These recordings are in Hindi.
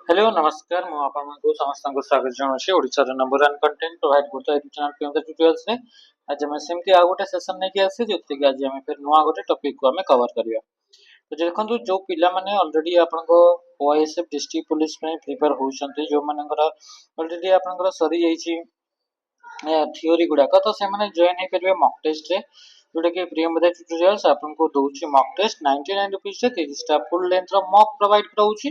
हेलो नमस्कार मु आपनको समस्त को स्वागत जनाऊँ ओडिशा नंबर 1 कंटेंट प्रोवाइड करता चैनल पेमदा ट्यूटोरियल्स रे आज हम सेमती आ गोटे सेशन नै कि आसे जति कि आज हम फिर नुवा गोटे टॉपिक को हम कवर करिया। तो देखंतु जो पिला माने ऑलरेडी आपनको ओएसएफ डिस्ट्रिक्ट पुलिस में प्रिपेयर होउछंती जो मानकर ऑलरेडी आपनकर सरी जाईची थियोरी गुडा तो से माने जॉइन हे करबे मॉक टेस्ट रे जोटा कि Priyamda tutorials आपनको दोउची mock test 99 rupees रे 30 टा फुल लेंथ रो मॉक प्रोवाइड कराउची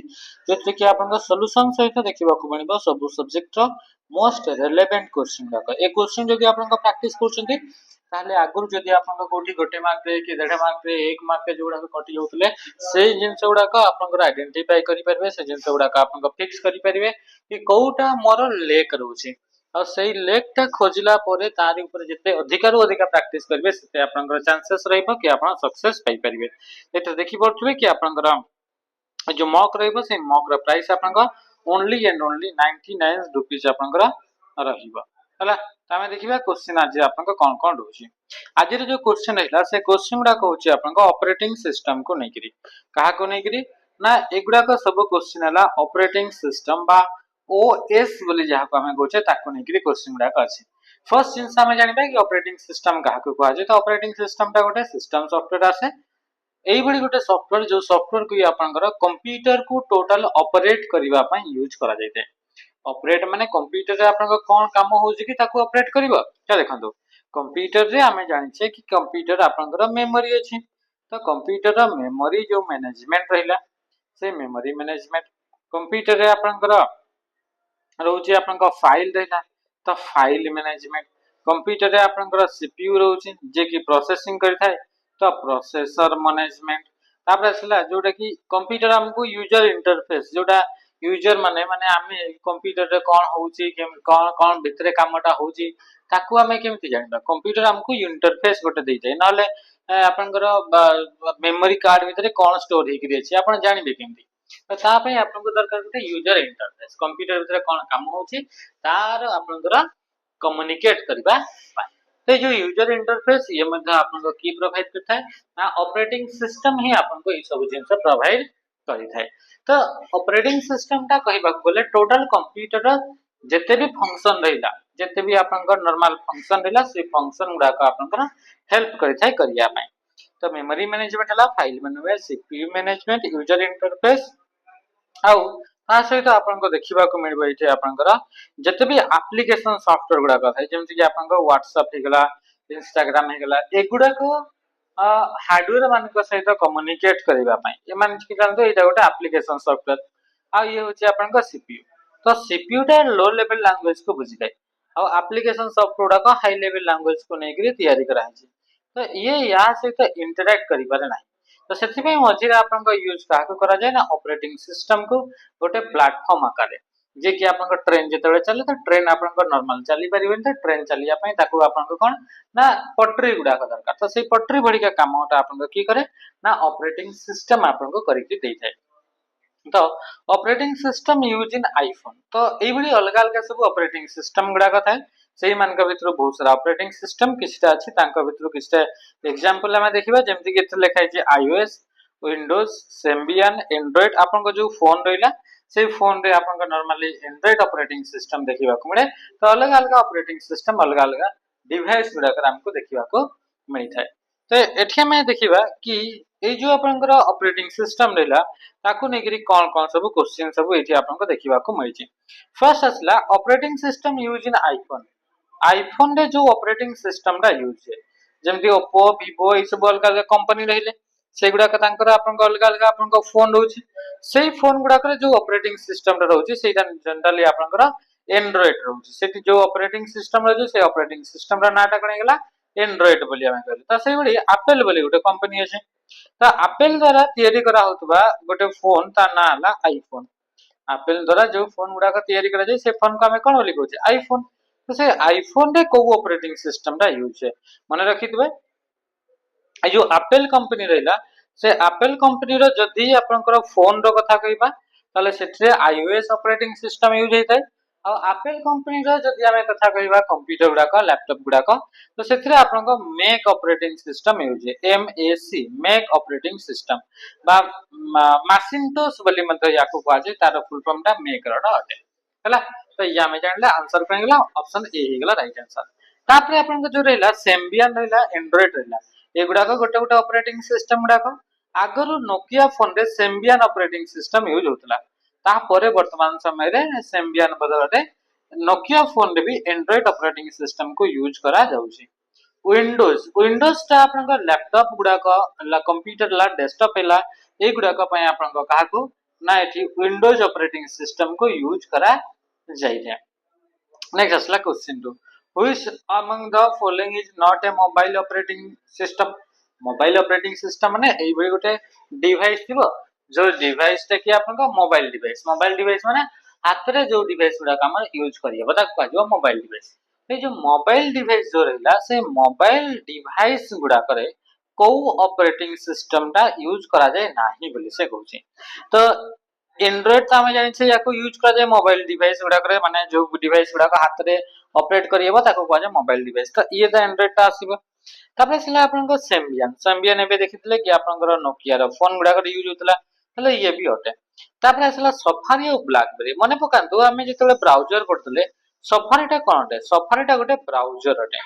जेते कि आपनका सॉल्यूशन सहित देखिबा को मिलबो सब सब्जेक्ट रो मोस्ट रिलेवेंट क्वेश्चन का ए क्वेश्चन जदि आपनका प्रैक्टिस करछंती ताले आगुर जदि आपनका कोठी गोटे मार्क रे कि 1.5 मार्क रे 1 मार्क रे जोडा कटि जाउतले से जिंस गुडा का आपनका आइडेंटिफाई करि परबे से जिंस गुडा का आपनका फिक्स करि परबे कि कोउटा मोर लेक रहउची और सही लेक टा खोजला परे तारि ऊपर जते अधिकार अधिका प्रैक्टिस करबे सेते आपनकर चांसेस रहइबो कि आपन सक्सेस पाई परबे एते देखि परथबे कि आपनकर जो मॉक रहइबो से मॉक रा प्राइस आपनका ओनली एंड ओनली 99 रुपीस आपनकर रहिबो हला तमे देखिबा क्वेश्चन आज आपनका कोन कोन रहउची आज रे जो क्वेश्चन रहला से क्वेश्चन गुडा कहउची आपनका ऑपरेटिंग सिस्टम को नेकरी कहा को नेकरी ना एगुडा को सब क्वेश्चन हला ऑपरेटिंग सिस्टम बा ओएस बोली जहा को हमें कहउचे ताको नेकरी क्वेश्चन गुडा अछि फर्स्ट जिंस हमें जानिबा कि ऑपरेटिंग सिस्टम कहा को कहै छै तो ऑपरेटिंग सिस्टम ता गोटे सिस्टम सॉफ्टवेयर आसे एई बडी गोटे सॉफ्टवेयर जो सॉफ्टवेयर को आपनकर कंप्यूटर को टोटल ऑपरेट करबा पई यूज करा जायते ऑपरेट माने कंप्यूटर रे आपनका कोन काम होउची कि ताको ऑपरेट करबो क्या देखंतो कंप्यूटर रे हमें जानि छै कि कंप्यूटर आपनकर मेमोरी अछि तो कंप्यूटर रा मेमोरी जो मैनेजमेंट रहिला से मेमोरी मैनेजमेंट कंप्यूटर रे आपनकर रहउची आपनका फाइल रहिला तो फाइल मैनेजमेंट कंप्यूटर रे आपनकर सीपीयू रहउची जे कि प्रोसेसिंग करथाय तो प्रोसेसर मैनेजमेंट तापर असला जोटा कि कंप्यूटर हमको यूजर इंटरफेस जोटा यूजर माने माने हमें कंप्यूटर रे कोन होउची कोन कोन भितरे कामटा होउची ताकू हमें केमति जानिबा कंप्यूटर हमको इंटरफेस गोटे देइ जाय नले आपनकर मेमोरी कार्ड भितरे कोन स्टोर हे करि अछि आपन जानिबे केमति तो ता पय आपनको दरकार गोटे यूजर इंटरफेस कंप्यूटर भितरे कोन काम होउची तार आपनकर कम्युनिकेट करबा तो जो यूजर इंटरफेस ये मध्ये आपनको की प्रोवाइड करता है ना ऑपरेटिंग सिस्टम ही आपनको ये सब जिंस प्रोवाइड करिथाय तो ऑपरेटिंग सिस्टम ता कहबा बोले टोटल कंप्यूटर जते भी फंक्शन रहिला जते भी आपनकर नॉर्मल फंक्शन रहिला से फंक्शन गुडा का आपनकर हेल्प करिथाय करिया पय तो मेमोरी मैनेजमेंट हला file management CPU management user interface आउ ता सहित आपनको देखिबा को मिलबो इथे आपनकर जते भी एप्लीकेशन सॉफ्टवेयर गुडा का थाय जेमति कि आपनकर WhatsApp हे गला Instagram हे गला एगुडा को हार्डवेयर मान को सहित कम्युनिकेट करबा पय ए मान कि जानतो एटा गोटे एप्लीकेशन सॉफ्टवेयर आ ये होची आपनकर सीपीयू तो सीपीयू टा लो लेवल लैंग्वेज को बुझिदाय आ एप्लीकेशन सॉफ्टवेयर का हाई लेवल लैंग्वेज को नेकरी तैयारी करा है तो ये या सहित इंटरैक्ट करि पारे नाही तो सेति पे मझिरे आपन यूज काको करा जाय ना ऑपरेटिंग सिस्टम को गोटे प्लेटफॉर्म आकारे जे कि आपन ट्रेन जेतबे चले तो ट्रेन आपन नॉर्मल चली परिबेन तो ट्रेन चलिया पय ताको आपन कोन ना पटरी गुडा का दरकार तो सेई पटरी बडी का कामटा आपन की करे ना ऑपरेटिंग सिस्टम आपन को करिकि देई जाय तो operating system use in iPhone तो एई बडी अलग अलग सब ऑपरेटिंग सिस्टम गुडा का थाय सेही मान का भितर बहुत सारा ऑपरेटिंग सिस्टम किछटा अछि तांका भितर किछटा एग्जांपल हम देखिबा जेमति कि एथे लिखा छै आईओएस विंडोज सेम्बियन एंड्रॉइड आपन को जो फोन रहिला से फोन रे आपन को नॉर्मली एंड्रॉइड ऑपरेटिंग सिस्टम देखिबा को मिले तो अलग अलग ऑपरेटिंग सिस्टम अलग अलग डिवाइस गुडा कर हमको देखिबा को मिलि थाय तो एठी हम देखिबा कि ए जो आपन ऑपरेटिंग सिस्टम रहिला ताकू नेगरी कोन कोन सब क्वेश्चन सब एठी आपन को देखिबा को मिलि छै फर्स्ट असला operating system use in iPhone iPhone रे जो ऑपरेटिंग सिस्टम रा यूज है जेमति ओप्पो vivo ई सब अलग अलग कंपनी रहिले सेगुडा का तांकर आपन को अलग अलग आपन को फोन रहउची सेही फोन गुडा करे जो ऑपरेटिंग सिस्टम रा रहउची सेटा जनरली आपन को एंड्रॉइड रहउची सेठी जो ऑपरेटिंग सिस्टम रहउची से ऑपरेटिंग सिस्टम रा नाटा कने गेला एंड्रॉइड बोली हम कहले त सेही बडी एप्पल बोली गोटे कंपनी अछि त एप्पल द्वारा तयारी करा होतबा गोटे फोन ता ना हला आईफोन एप्पल द्वारा जो फोन गुडा का तयारी करा जाय से फोन को हम कोन बोली कहउची आईफोन तो से आईफोन रे को ऑपरेटिंग सिस्टम रा यूज है माने रखितबे ए जो एप्पल कंपनी रहिला से एप्पल कंपनी रो जदी आपनकर फोन रो कथा कहिबा ताले सेठरे आईओएस ऑपरेटिंग सिस्टम यूज हेतै एप्पल कंपनी जदि आम कथा कहवा कंप्यूटर गुड़ाक लैपटॉप गुड़ाक तो से Mac operating system use MAC Mac operating system बा मासिंटोस बोली या कह जाए तार फुल फॉर्म टा मैक अटे है। तो ये आम जानला आंसर कौन गला ऑप्शन ए गला राइट आंसर। तापर आपन जो रहिला सेम्बियन रहिला एंड्रॉइड रहिला एगुडा गोटे गोटे ऑपरेटिंग सिस्टम गुड़ाक आगरू नोकिया फोन रे सेम्बियन ऑपरेटिंग सिस्टम यूज होतला तापर वर्तमान समय रे सेम्बियन बदल रे नोकिया फोन रे भी एंड्रॉइड ऑपरेटिंग सिस्टम को यूज करा जाउची। विंडोज विंडोज टा आपन लैपटॉप गुड़ाक कंप्यूटर ला डेस्कटॉप हैला ए गुड़ाक पय आपन कहा को ना एठी विंडोज ऑपरेटिंग सिस्टम को यूज करा जाइए। नेक्स्ट असला question 2 which among the following is not a mobile operating system. Mobile operating system माने एई भई गोटे डिवाइस थिबो जो डिवाइस टा कि आपन को मोबाइल डिवाइस माने हाथ रे जो डिवाइस गुडा काम यूज करिए बता को जो मोबाइल डिवाइस ए जो मोबाइल डिवाइस जो रहिला से मोबाइल डिवाइस गुडा करे को ऑपरेटिंग सिस्टम टा यूज करा जाए नाही बोली से कहूची। तो एंड्रॉइड तो हमें जानि छे याको यूज करा जाए मोबाइल डिवाइस गुडा करे माने जो डिवाइस गुडा को हाथ रे ऑपरेट करिएबो ताको कहै मोबाइल डिवाइस। तो ये तो एंड्रॉइड टा आसीबो तापर सिला आपन को सेम्बियन एबे देखितले कि आपन को नोकिया रो फोन गुडा को यूज होतला हले ये भी हटे। तापर आसला सफारी और ब्लैकबेरी मने पकांतु आमे जेतले ब्राउजर करतले सफारी टा कोन हटे सफारी टा गोटे ब्राउजर हटे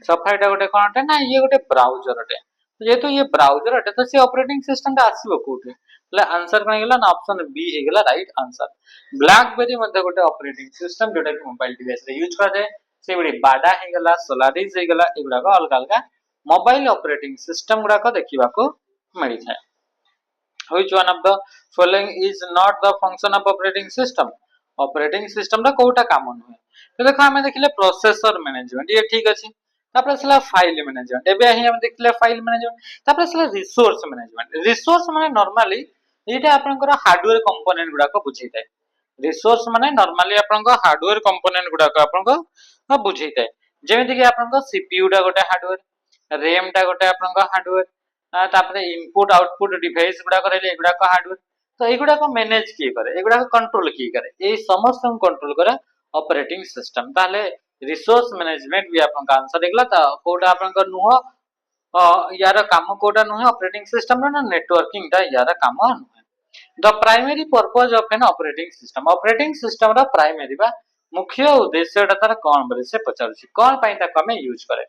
सफारी टा गोटे कोन हटे ना ये गोटे ब्राउजर हटे जेहेतु ये ब्राउजर हटे तो से ऑपरेटिंग सिस्टम टा आसीबो कोठे ले आंसर कोन गेला ना ऑप्शन बी हे गेला राइट आंसर। ब्लैकबेरी मध्ये गोटे ऑपरेटिंग सिस्टम जोटा कि मोबाइल डिवाइस रे यूज करा जाय से बडी बाडा हे गेला सोलारिस हे गेला एगुडा को अलग अलग मोबाइल ऑपरेटिंग सिस्टम गुडा को देखिबा को मिली थाए। Which one of the following is not the function of operating system? Operating system रा कोटा काम नहे तो देखो हमें देखले प्रोसेसर मैनेजमेंट ये ठीक अछि तापर असला फाइल मैनेजमेंट एबे ही हम देखले फाइल मैनेजमेंट तापर असला रिसोर्स माने नॉर्मली एटा आपनकर हार्डवेयर कंपोनेंट गुडा को बुझिताय रिसोर्स माने नॉर्मली आपनकर हार्डवेयर कंपोनेंट गुडा को आपनकर बुझिताय जेमिति कि आपनकर सीपीयू टा गोटे हार्डवेयर रैम टा गोटे आपनकर हार्डवेयर तापर इनपुट आउटपुट डिवाइस गुडा करले एगुडा को हार्डवेयर तो एगुडा को मैनेज किए करे एगुडा को कंट्रोल किए करे ए समस्त को कंट्रोल करे ऑपरेटिंग सिस्टम ताले रिसोर्स मैनेजमेंट भी आपन का आंसर देखला त कोटा आपन का नुह यार काम कोटा नुह ऑपरेटिंग सिस्टम ना नेटवर्किंग ता यार काम नुह। The primary purpose of an operating system रा प्राइमरी बा मुख्य उद्देश्य तार कोन बरे से पचारछि कोन पई ता कमे यूज करे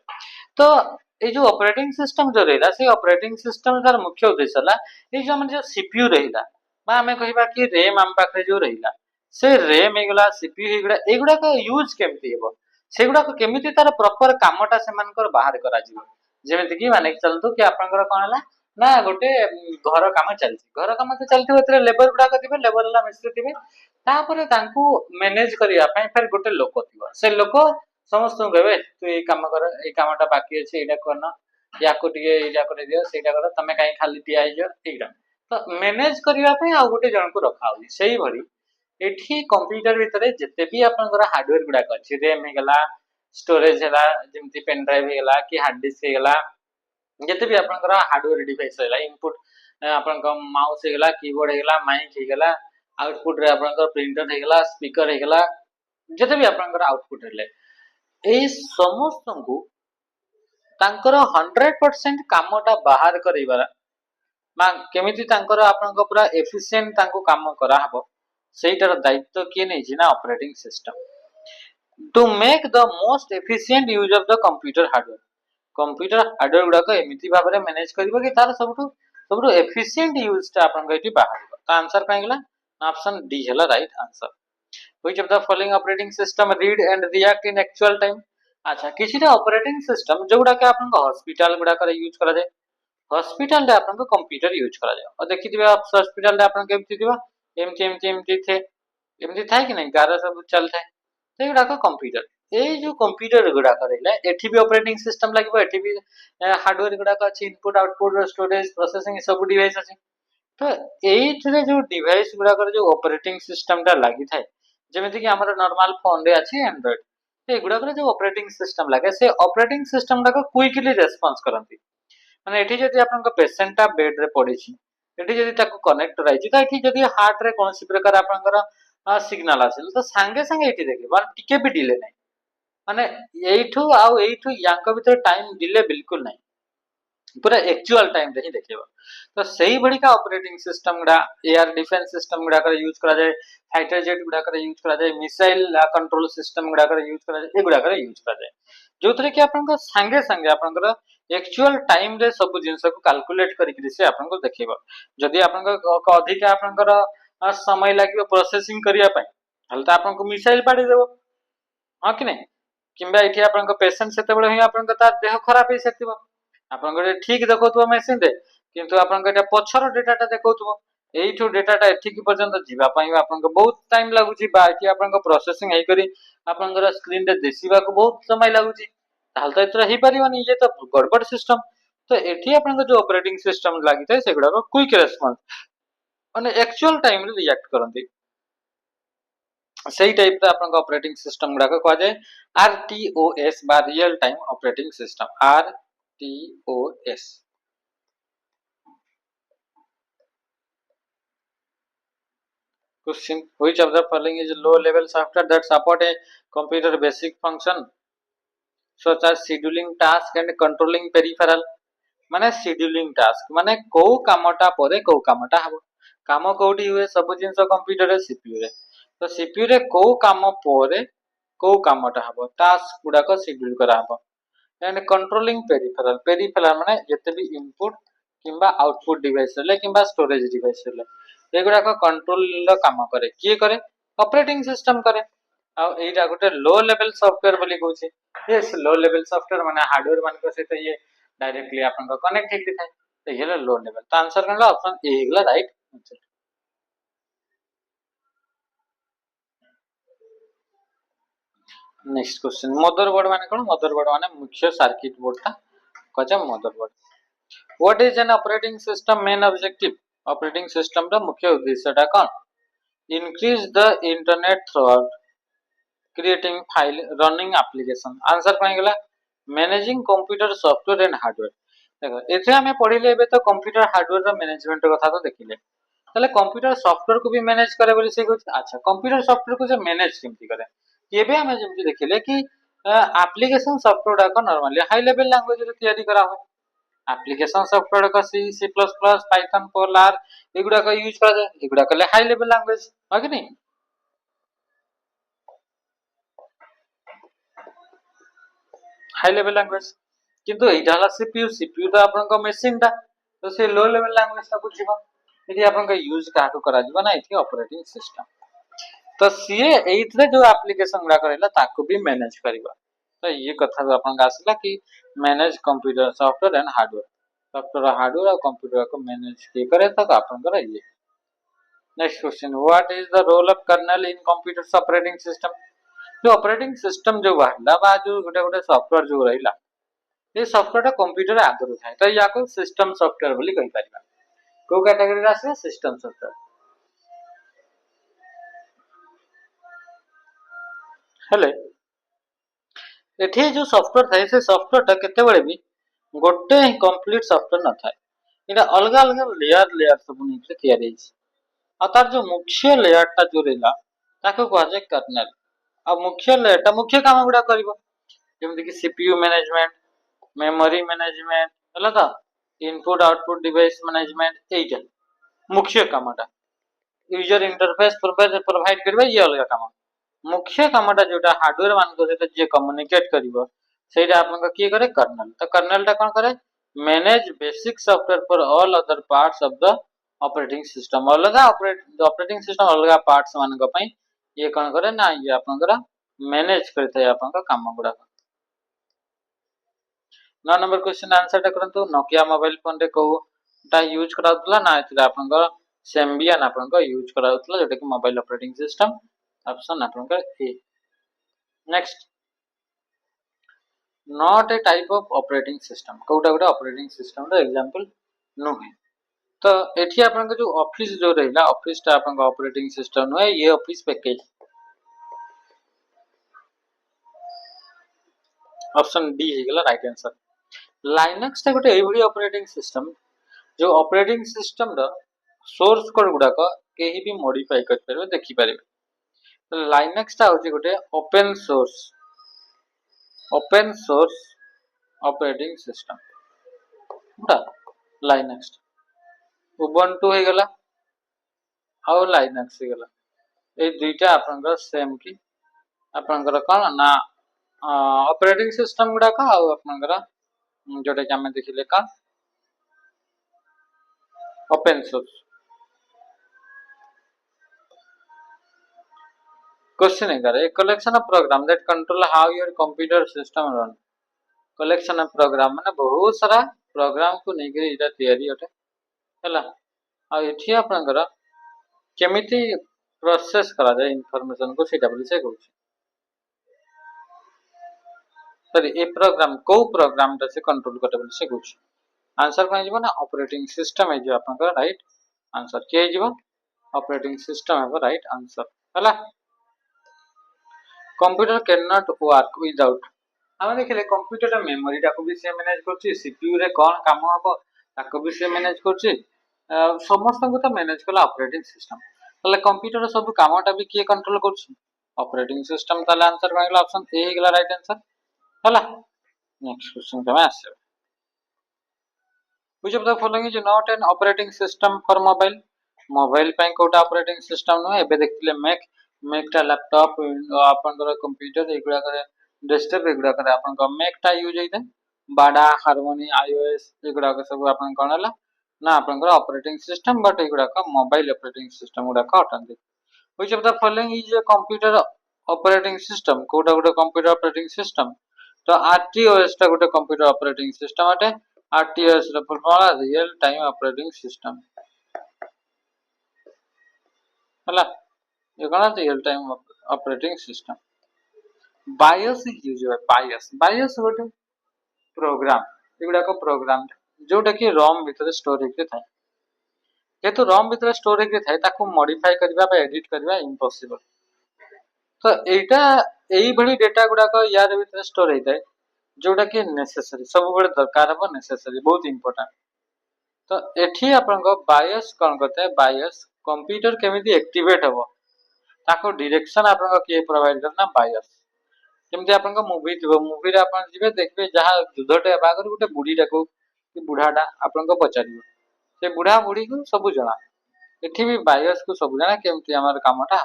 तो ए जो ऑपरेटिंग सिस्टम जो रहला से ऑपरेटिंग सिस्टम तार मुख्य उद्देश्य ला ए जो हमर जो सीपीयू रहला बा हमें कहिबा कि रैम हम पाखरे जो रहिला से रैम एगला सीपीयू एगुडा एगुडा का यूज केमति हेबो सेगुडा को केमिति तार प्रॉपर कामटा सेमानकर बाहर करा जिवो जेमिति कि माने चलतो कि आपनकर कोन हला ना गोटे घर काम चलछि घर काम तो चलथिबो एतरे लेबर गुडा कथिबे लेबर ला मिस्त्री थिबे तापरे तांकू मैनेज करिया पय फेर गोटे लोक थिबो से लोक समस्त कहबे तू ए काम कर ए कामटा बाकी अछि एटा करना याको टिके एटा करे दियो सेटा कर तमे काई खाली टिया आइजो एटा तो मैनेज करिया पय आ गोटे जन को रखा होई सेही भरी एठी कंप्यूटर भितरे जते भी आपनकर हार्डवेयर गुडा अछि रैम हे गेला स्टोरेज हेला जेमति पेन ड्राइव हे गेला कि हार्ड डिस्क हे गेला जते भी आपनकर हार्डवेयर डिवाइस हेला इनपुट आपनकर माउस हे गेला कीबोर्ड हे गेला माइक हे गेला आउटपुट रे आपनकर प्रिंटर हे गेला स्पीकर हे गेला जते भी आपनकर आउटपुट हेले ए समस्त को तांकर 100% कामटा बाहर करैबारा मा केमिति तांकर आपनकर पूरा एफिशिएंट तांको काम करा हबो सेटार दायित्व किए नै जिना operating system to make the most efficient use of the computer hardware गुडा को एमिति भाबरे मैनेज करबो कि तार सबटु एफिशिएंट यूज ता आपन गइति बाहर तो आंसर काई गेला ऑप्शन डी हला right answer. Which of the following operating system read and react in actual time अच्छा किछिटा ऑपरेटिंग सिस्टम जो गुडा के आपन को हॉस्पिटल गुडा करे यूज करा जाय हॉस्पिटल रे आपन को कंप्यूटर यूज करा जाय और देखिथिबे आप हॉस्पिटल रे आपन केमति दिबा एमटी थे एमती थाए कि नहीं गारा सब चल थाए तो एगुडा को कंप्यूटर ए जो कंप्यूटर गुडा करैला एठी भी ऑपरेटिंग सिस्टम लागबो एठी भी हार्डवेयर गुडा का अछि इनपुट आउटपुट स्टोरेज प्रोसेसिंग सब डिवाइस अछि तो एइथरे जो डिवाइस गुडा कर जो ऑपरेटिंग सिस्टम ता लागि थाए जेमिति कि हमर नॉर्मल फोन रे अछि एंड्रॉइड तो एगुडा कर जो ऑपरेटिंग सिस्टम लागे से ऑपरेटिंग सिस्टम ता को क्विकली रेस्पॉन्स करंती माने एठी जदि आपन को पेशेंट ता बेड रे पड़ी छी एठी जदि ताको कनेक्ट राइछि त एठी जदि हार्ट रे कोनसी प्रकार आपनकर सिग्नल आसिल तो सांगे सांगे एठी देखिए मान टिके भी डिले नहीं माने एठू आउ एठू याक भीतर टाइम डिले बिल्कुल नहीं पूरा एक्चुअल टाइम रे ही देखिबो तो सेही बड़िका ऑपरेटिंग सिस्टम गुडा एयर डिफेंस सिस्टम गुडा कर यूज करा जाय फाइटर जेट गुडा कर यूज करा जाय मिसाइल कंट्रोल सिस्टम गुडा कर यूज करा जाय ए गुडा कर यूज करा जाय जोतरे कि आपन को संगे संगे आपन को एक्चुअल टाइम रे सब जिंस को कैलकुलेट करिक से आपन को देखिबो जदी आपन को अधिक आपन को समय लागिबो प्रोसेसिंग करिया पय हल त आपन को मिसाइल पाडी देबो हां कि नहीं किंबा एठी आपन को पेशेंट सेते बळे ही आपन को तार देह खराब हे सकिबो आपन को ठीक देखौतबो मशीन रे किंतु आपन को एटा पछर डेटाटा देखौतबो एइठो डेटाटा एठिक पर्यंत जीवा पई आपन को बहुत टाइम लागुची बाकी आपन को प्रोसेसिंग हेई करी आपन को स्क्रीन रे देसीबा को बहुत समय लागुची ताल त एतरा ही परिबनी ये तो गड़बड़ सिस्टम तो एठी आपन को जो ऑपरेटिंग सिस्टम लागि थाए सेगुडा को क्विक रेस्पॉन्स माने एक्चुअल टाइम रे रिएक्ट करंती सही टाइप रे आपन ऑपरेटिंग सिस्टम गुडा को कह जाय आरटीओएस बा real time operating system RTOS question which of the following is low level software that support a computer basic function such as scheduling task and controlling peripheral माने शेड्यूलिंग टास्क माने को कामटा परे को कामटा हबो काम कोठी हुए सब जिंस कंप्यूटर रे सीपीयू रे तो सीपीयू रे को काम परे को कामटा हबो टास्क गुडा को शेड्यूल करा हबो एंड कंट्रोलिंग पेरिफेरल पेरिफेरल माने जते भी इनपुट किंबा आउटपुट डिवाइस रे किंबा स्टोरेज डिवाइस रे एगुडा को कंट्रोल लो काम करे किए करे ऑपरेटिंग सिस्टम करे आ एटा गोटे लो लेवल सॉफ्टवेयर बोली कहूची यस लो लेवल सॉफ्टवेयर माने हार्डवेयर मान को सहित ये डायरेक्टली आपन को कनेक्ट हेक दिखाए तो ये लो लेवल तो आंसर करला ऑप्शन ए हिगला right answer next question motherboard माने कोन मदरबोर्ड माने मुख्य सर्किट बोर्ड ता कजा motherboard what is an operating system main objective operating system रा मुख्य उद्देश्यटा कोन increase the internet throughout creating file running application answer कोन गेला managing computer software and hardware देखो एथे हमें पढिले एबे तो कंप्यूटर हार्डवेयर रा मैनेजमेंट कथा तो देखिले ताले कंप्यूटर सॉफ्टवेयर को भी मैनेज करे बोली से कुछ अच्छा कंप्यूटर सॉफ्टवेयर को जो मैनेज केमती करे एबे हमें जेमती देखिले कि एप्लीकेशन सॉफ्टवेयर को नॉर्मली हाई लेवल लैंग्वेज रे तैयारी करा हो एप्लीकेशन सॉफ्टवेयर का C C plus plus Python पोलार एगुडा का यूज करा जाए एगुडा कले हाई लेवल लैंग्वेज है कि नहीं हाई लेवल लैंग्वेज किंतु एटा हला सीपीयू तो आपन को मशीन दा तो से लो लेवल लैंग्वेज ता बुझिबा एटी आपन का यूज काटो करा जिबा ना एटी ऑपरेटिंग सिस्टम तो सीए एइथरे जो एप्लीकेशन गुडा करैला ताको भी मैनेज करिबा तो ये कथा जो आपन का आसला कि manage computer software and hardware software hardware और कंप्यूटर को मैनेज के करे तक आपन कर ये next question what is the role of kernel in computer operating system जो ऑपरेटिंग सिस्टम जो बाहला बा जो गोटे गोटे सॉफ्टवेयर जो रहिला ये सॉफ्टवेयर टा कंप्यूटर आगरु थाए तो याको सिस्टम सॉफ्टवेयर बोली कहि परिबा को कैटेगरी रा से सिस्टम सॉफ्टवेयर हेले एठी जो सॉफ्टवेयर थाए से सॉफ्टवेयर टा केते बळे भी गोटे कंप्लीट सॉफ्टवेयर न थाए एटा अलग अलग लेयर सब नीचे तैयार है आ तार जो मुख्य लेयर टा जो रहला ताको कह जाय कर्नेल आ मुख्य लेयर टा मुख्य काम गुडा करबो जेमति कि सीपीयू मैनेजमेंट मेमोरी मैनेजमेंट हला ता इनपुट आउटपुट डिवाइस मैनेजमेंट एटा मुख्य कामटा यूजर इंटरफेस प्रोवाइड करबा ये अलग काम मुख्य कामटा जोटा हार्डवेयर मान को से जे कम्युनिकेट करबो सेटा आपन का की करे कर्नेल तो कर्नेल टा कोन करे manage basic software for all other parts of the operating system अलग ऑपरेटिंग सिस्टम अलग पार्ट्स मान को पई ये कोन करे ना ये आपन करा मैनेज करते आपन का काम गुडा 9 नंबर क्वेश्चन आंसर टा करंतु नोकिया मोबाइल फोन रे को ता यूज कराउतला ना एतला आपन का सेम्बियन आपन का यूज कराउतला जेटा कि मोबाइल ऑपरेटिंग सिस्टम ऑप्शन आपन का A next not a type of operating system कोटा कोटा ऑपरेटिंग सिस्टम रो एग्जांपल नो है तो एठी आपन का जो ऑफिस जो रहला ऑफिस ता आपन का ऑपरेटिंग सिस्टम नो है ये ऑफिस पैकेज ऑप्शन डी हे गेला राइट आंसर लाइनक्स ता गोटे एभली ऑपरेटिंग सिस्टम जो ऑपरेटिंग सिस्टम रो सोर्स कोड गुडा को केही भी मॉडिफाई कर परबे देखि परबे लाइनेक्स टा होची गोटे ओपन सोर्स ऑपरेटिंग सिस्टम बुटा लाइनेक्स उबुंटू हो गला आउ लाइनेक्स हो गला ए दुईटा आपनकर सेम की आपनकर कोन ना ऑपरेटिंग सिस्टम गुडा का आउ आपनकर जोटा कि हमें देखिले का ओपन सोर्स क्वेश्चन है करे collection of program that control how your computer system run collection of program माने बहुत सारा प्रोग्राम को नेगरी इटा तयारी होटे हला आ एठी आपनकर केमिति प्रोसेस करा जाए इंफॉर्मेशन को सेटा बोली से कहू सॉरी ए प्रोग्राम को प्रोग्राम से कंट्रोल करते बोली से कहू आंसर कोन जीवो ना ऑपरेटिंग सिस्टम है जो आपनकर राइट आंसर के जीवो ऑपरेटिंग सिस्टम है राइट आंसर हला computer can not work without हम देखिले कंप्यूटर मेमोरी टाको भी से मैनेज करछि सीपीयू रे कोन काम हबो ताको भी से मैनेज करछि समस्त को तो मैनेज कला ऑपरेटिंग सिस्टम तले कंप्यूटर सब कामटा भी किए कंट्रोल करछि ऑपरेटिंग सिस्टम तले आंसर मांगला ऑप्शन ए हिगला राइट आंसर हला नेक्स्ट क्वेश्चन पे आसे which of the following is not an operating system for mobile mobile पे कोटा ऑपरेटिंग सिस्टम नो एबे देखिले मैक टा लैपटॉप आपन कंप्यूटर एगुडा करे डेस्कटॉप एगुडा करे आपन को मैक टा यूज होइते बाडा हार्मोनी आईओएस एगुडा के सब आपन कोनला ना आपन ऑपरेटिंग सिस्टम बट एगुडा का मोबाइल ऑपरेटिंग सिस्टम गुडा का अटंदी which of the following is a computer operating system कोटा गुडा कंप्यूटर ऑपरेटिंग सिस्टम तो आरटीओएस टा गुडा कंप्यूटर ऑपरेटिंग सिस्टम अटे आरटीओएस रे full form real time operating system हला ये कोन real time operating system BIOS use है बायोस गोटे प्रोग्राम एगुडा को प्रोग्राम जोटा कि रोम भीतर स्टोर होके थाए जेतु रोम भीतर स्टोर होके थाए ताको मॉडिफाई करबा बा एडिट करबा इम्पॉसिबल तो एटा एई भली डेटा गुडा को यार भीतर स्टोर होइताय जोटा कि नेसेसरी सब बड़े दरकार हो नेसेसरी बहुत इंपोर्टेंट तो एठी आपन को बायोस कोन करते बायोस कंप्यूटर केमिति एक्टिवेट हो ताको डायरेक्शन आपन को के प्रोवाइड करना बायोस केमति आपन को मूवी थिबो मूवी रे आपन जिबे देखबे जहा युद्धटे बागर गुटे बुढीटा को कि बुढाटा आपन को पचारिबो से बुढा बुढी को सब जना एठी भी बायोस को सब जना केमति हमर कामटा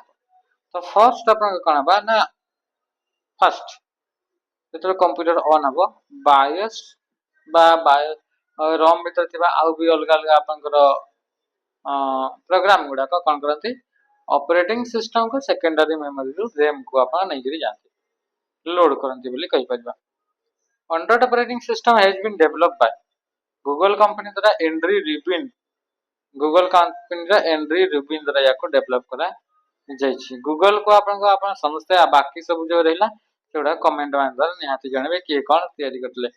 तो फर्स्ट आपन कोन बा ना फर्स्ट जेतरे कंप्यूटर ऑन हबो बायोस बा रोम भीतर थिबा आउ भी अलग अलग आपन को प्रोग्राम गुडा को कोन करंती ऑपरेटिंग सिस्टम को सेकेंडरी मेमोरी रु रैम को आपन नै गिरी जानती लोड करंती बोली कहि परबा Android operating system has been developed by Google company द्वारा गूगल कंपनी रा एंड्री रूबिन द्वारा याको डेवलप करा जायछि गूगल को आपन समझते बाकी सब जो रहला सेडा कमेंट मान द्वारा निहाती जानबे कि कोन तयारी करले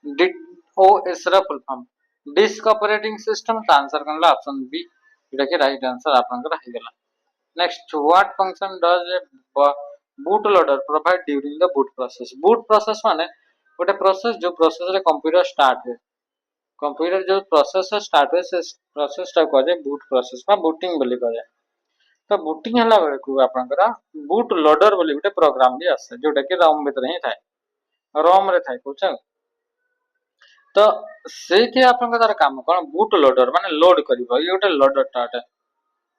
डीओएस रा full form disk operating system का आंसर करला ऑप्शन बी एटा के राइट आंसर आपन को रहि गेला next what function does a boot loader provide during the boot process माने गोटे प्रोसेस जो प्रोसेस रे कंप्यूटर स्टार्ट हुए कंप्यूटर जो प्रोसेस स्टार्ट हुए से प्रोसेस टा को जे बूट प्रोसेस बा बूटिंग बोली कहे तो बूटिंग हला बेले को आपनकर बूट लोडर बोली गोटे प्रोग्राम भी आसे जोटा कि रोम भीतर ही थाए रोम रे थाए कोछ तो सेठी आपन तार काम कोन बूट लोडर माने लोड करिवो ये गोटे लोडर टाटा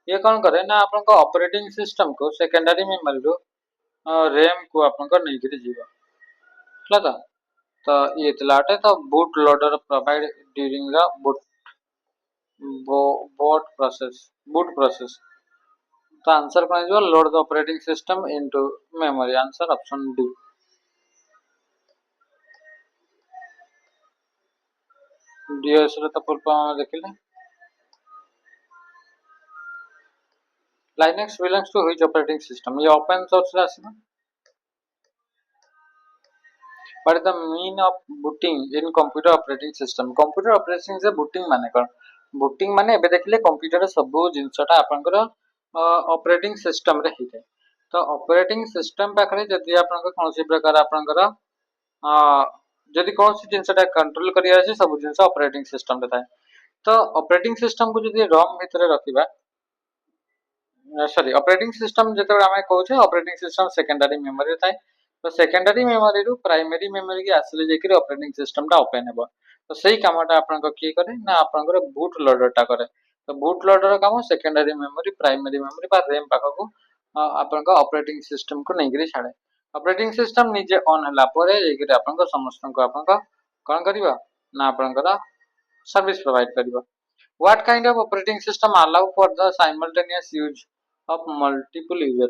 ये कोन करे ना आपन को ऑपरेटिंग सिस्टम को सेकेंडरी मेमोरी रो रैम को आपन को नै गिरी जीवो हला तो ये तलाटे तो boot loader provide during the boot process तो आंसर कौन है load the operating system into memory answer option D DOS रे तो फुल फॉर्म देखिले Linux belongs to which operating system ये ओपन सोर्स रे आसीना what is the mean of booting in computer operating system computer operating से बूटिंग माने कोन बूटिंग माने एबे देखिले कंप्यूटर सब जिंसटा आपनकर ऑपरेटिंग सिस्टम रे हिते तो ऑपरेटिंग सिस्टम पाखरे जदि आपनकर कोनसी प्रकार आपनकर जदि कोनसी जिंसटा कंट्रोल करिया छै सब जिंस ऑपरेटिंग सिस्टम रे थाए तो ऑपरेटिंग सिस्टम को जदि रोम भीतर रखिबा सॉरी ऑपरेटिंग सिस्टम जेते आमे कहूचे ऑपरेटिंग सिस्टम सेकेंडरी मेमोरी थाए तो सेकेंडरी मेमोरी रु प्राइमरी मेमोरी की आसले जेकि ऑपरेटिंग सिस्टम टा ओपन हेबो तो सही कामटा आपन की करे ना आपन बूट लोडर टा करे तो बूट लोडर काम सेकेंडरी मेमोरी प्राइमरी मेमोरी बा रैम पाखक आपन ऑपरेटिंग सिस्टम को नहीं छाड़े ऑपरेटिंग सिस्टम निजे ऑन हला परे जेकि आपन समस्त को आपन कोन करबा ना आपन सर्विस प्रोवाइड करबा What kind of operating system allow for the simultaneous use of multiple user?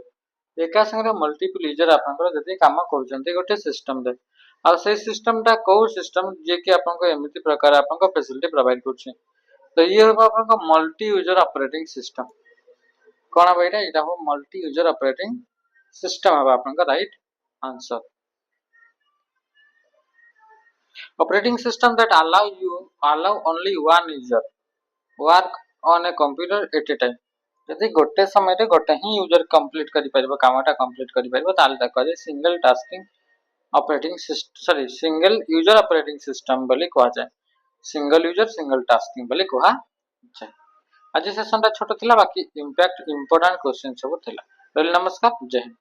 एका संगे मल्टीपल यूजर आपनकर जदि काम करूछन्ते गोटे सिस्टम रे आ से सिस्टम टा को सिस्टम जे कि आपनको एमिति प्रकार आपनको फैसिलिटी प्रोवाइड करछ तो ये हो आपनको मल्टी यूजर ऑपरेटिंग सिस्टम कोन बइटा एटा हो मल्टी यूजर ऑपरेटिंग सिस्टम है आपनका right answer operating system that allow only one user work on a computer at a time यदि गोटे समय रे गोटे ही यूजर कंप्लीट करि परबो कामटा कंप्लीट करि परबो ताल ताको जे single tasking operating system sorry single user operating system बोली कहा जाय सिंगल यूजर सिंगल टास्किंग बोली कहा जाय आज सेशन ता छोटो थिला बाकी इंपैक्ट इंपोर्टेंट क्वेश्चन सब थिला नमस्कार जय हिंद।